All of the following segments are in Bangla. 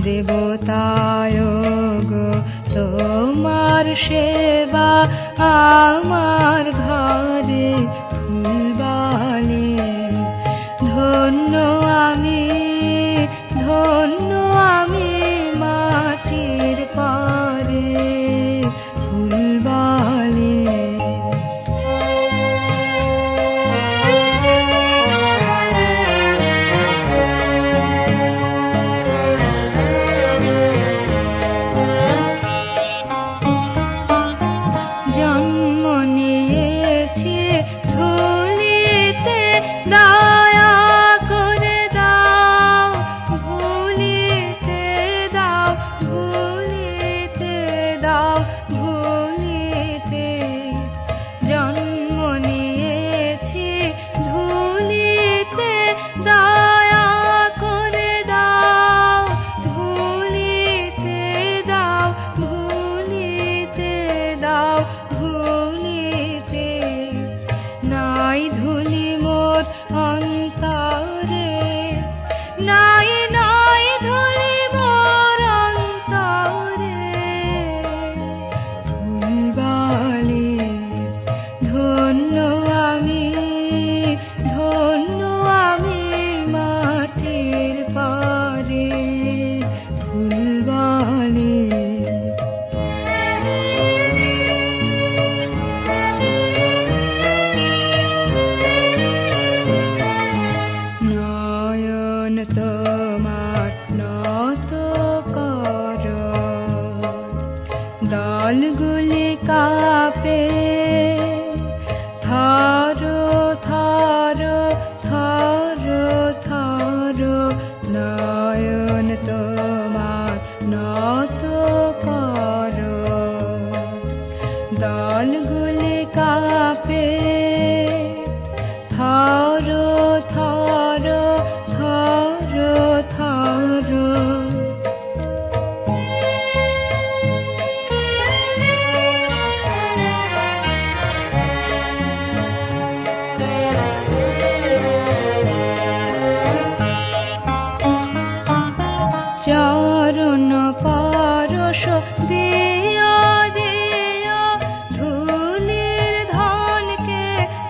দেবতায় গো তোমার সেবা আমার ঘরে ফুলবালে। ধন্য আমি মাটির পরে ফুলবালে। জন্ম নিয়েছি ধুলিতে, দয়া করে দাও ভুলিতে দাও, ভুলিতে দাও, ভুলিতে। জন্ম নিয়েছি ধুলিতে, দয়া করে দাও ভুলিতে দাও, ভুলিতে দাও, ভুলিতে। নাই ধুলি মোর অন্তরে, নাই নাই ধুলি মোর অন্তরে ফুলবালে। ধন্য আমি মাটির পরে ফুলবালে। নয়ন তোমার নত কর, দলগুলি কাঁপে থর থর থর থর। নয়ন তোমার নত কর, দলগুলি কাঁপে থর থর থর থর। চরণ পরশ দিও দিও, ধুলির ধনকে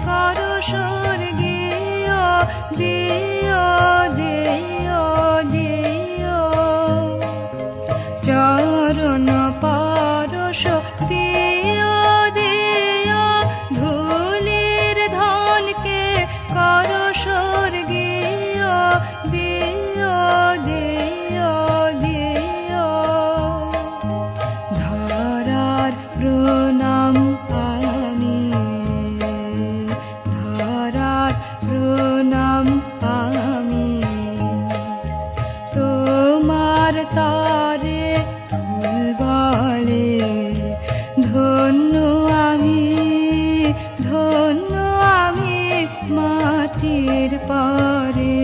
করো স্বর্গীয়। দিও দিও দিও, চরণ পরশ দিও দিও, ধুলির ধনকে করো স্বর্গীয়। দিও দিও দিও, ধরার প্রণাম আমি, ধরার প্রণাম আমি। তোমার তরে ফুলবালে। ধন্য আমি মাটির পরে